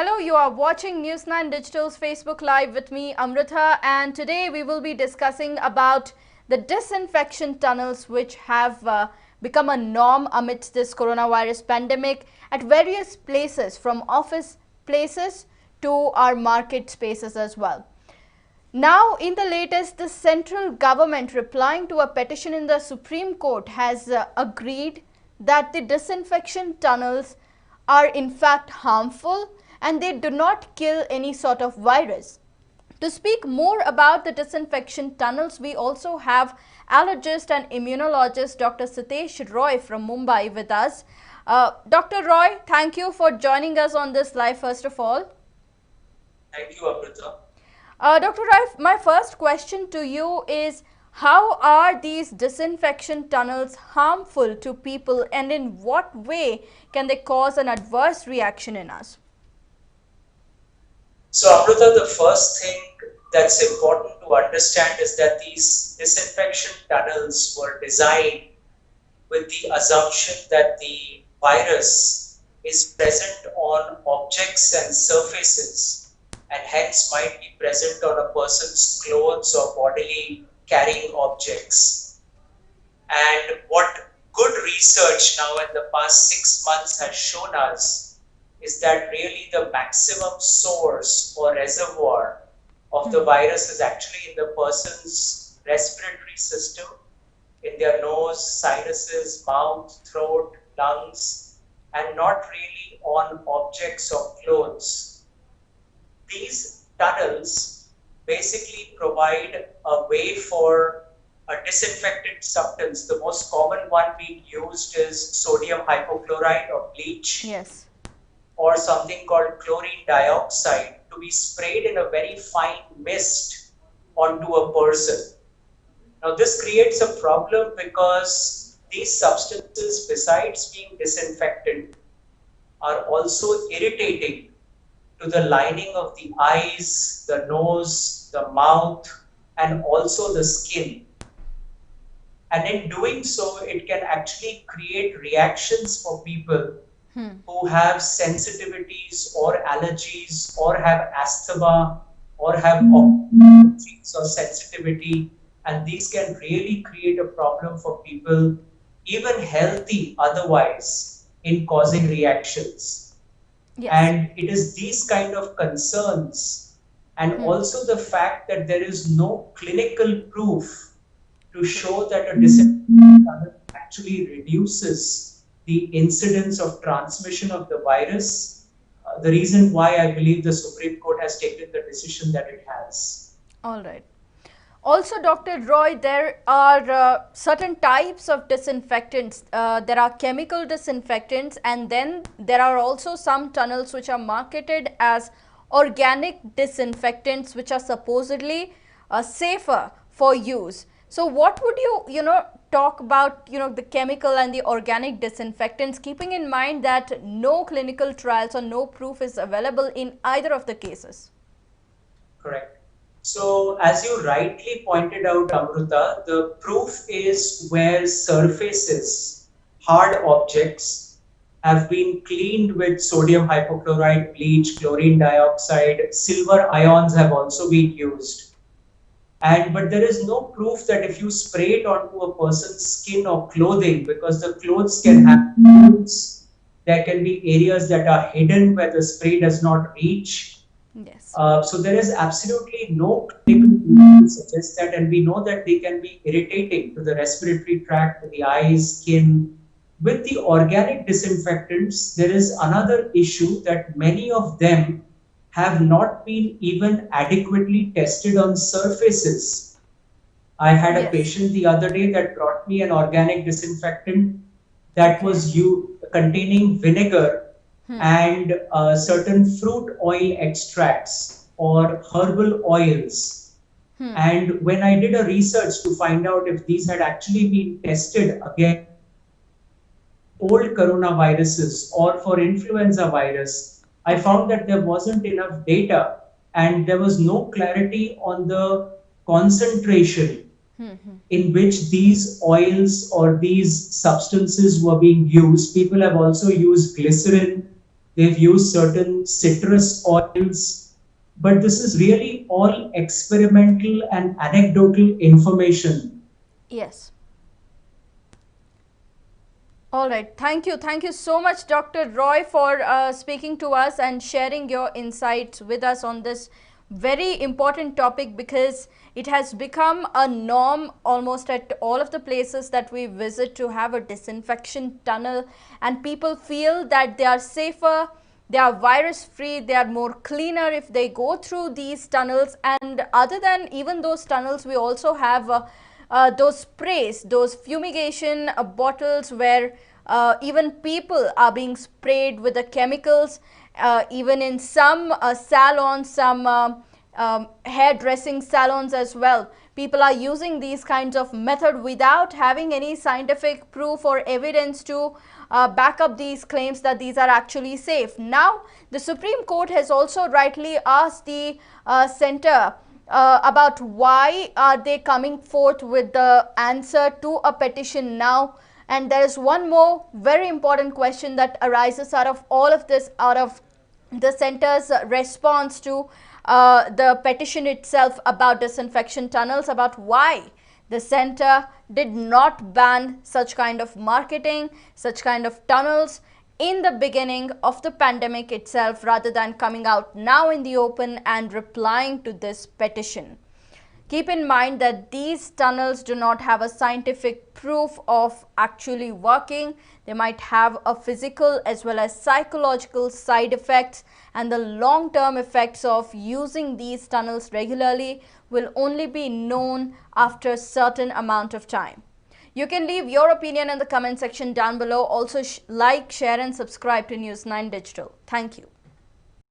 Hello, you are watching News 9 Digital's Facebook Live with me, Amrita, and today we will be discussing about the disinfection tunnels which have become a norm amidst this coronavirus pandemic at various places, from office places to our market spaces as well. Now, in the latest, the central government, replying to a petition in the Supreme Court, has agreed that the disinfection tunnels are in fact harmful and they do not kill any sort of virus. To speak more about the disinfection tunnels, we also have allergist and immunologist Dr. Sitesh Roy from Mumbai with us. Dr. Roy, thank you for joining us on this live first of all. Thank you, Amrita. Dr. Roy, my first question to you is, how are these disinfection tunnels harmful to people, and in what way can they cause an adverse reaction in us? So, Amrita, the first thing that's important to understand is that these disinfection tunnels were designed with the assumption that the virus is present on objects and surfaces and hence might be present on a person's clothes or bodily carrying objects. And what good research now in the past 6 months has shown us is that really the maximum source or reservoir of the virus is actually in the person's respiratory system, in their nose, sinuses, mouth, throat, lungs, and not really on objects or clothes. These tunnels basically provide a way for a disinfectant substance. The most common one being used is sodium hypochlorite or bleach. Yes. Or something called chlorine dioxide to be sprayed in a very fine mist onto a person. Now this creates a problem because these substances, besides being disinfectant, are also irritating to the lining of the eyes, the nose, the mouth, and also the skin. And in doing so, it can actually create reactions for people who have sensitivities or allergies or have asthma or have allergies or sensitivity, and these can really create a problem for people even healthy otherwise in causing reactions. Yes. And it is these kind of concerns and also the fact that there is no clinical proof to show that a disinfectant actually reduces the incidence of transmission of the virus, the reason why I believe the Supreme Court has taken the decision that it has. All right. Also, Dr. Roy, there are certain types of disinfectants. There are chemical disinfectants, and then there are also some tunnels which are marketed as organic disinfectants, which are supposedly safer for use. So what would you talk about, the chemical and the organic disinfectants, keeping in mind that no clinical trials or no proof is available in either of the cases? Correct. So as you rightly pointed out, Amrita, the proof is where surfaces, hard objects, have been cleaned with sodium hypochlorite, bleach, chlorine dioxide, silver ions have also been used. But there is no proof that if you spray it onto a person's skin or clothing, because the clothes can have holes, there can be areas that are hidden where the spray does not reach. Yes. So there is absolutely no clinical proof to suggest that, and we know that they can be irritating to the respiratory tract, to the eyes, skin. With the organic disinfectants, there is another issue that many of them have not been even adequately tested on surfaces. I had a patient the other day that brought me an organic disinfectant that was containing vinegar and certain fruit oil extracts or herbal oils. And when I did a research to find out if these had actually been tested against old coronaviruses or for influenza virus, I found that there wasn't enough data and there was no clarity on the concentration in which these oils or these substances were being used. People have also used glycerin. they've used certain citrus oils, but this is really all experimental and anecdotal information. Yes. All right. Thank you. Thank you so much, Dr. Roy, for speaking to us and sharing your insights with us on this very important topic, because it has become a norm almost at all of the places that we visit to have a disinfection tunnel, and people feel that they are safer, they are virus free, they are more cleaner if they go through these tunnels. And other than even those tunnels, we also have those sprays, those fumigation bottles where even people are being sprayed with the chemicals. Even in some salons, some hairdressing salons as well, people are using these kinds of method without having any scientific proof or evidence to back up these claims that these are actually safe. Now, the Supreme Court has also rightly asked the center about why are they coming forth with the answer to a petition now. And there is one more very important question that arises out of all of this, out of the center's response to the petition itself about disinfection tunnels, about why the center did not ban such kind of marketing, such kind of tunnels in the beginning of the pandemic itself, rather than coming out now in the open and replying to this petition. Keep in mind that these tunnels do not have a scientific proof of actually working. They might have a physical as well as psychological side effects, and the long-term effects of using these tunnels regularly will only be known after a certain amount of time. You can leave your opinion in the comment section down below. Also like, share and subscribe to News 9 Digital. Thank you.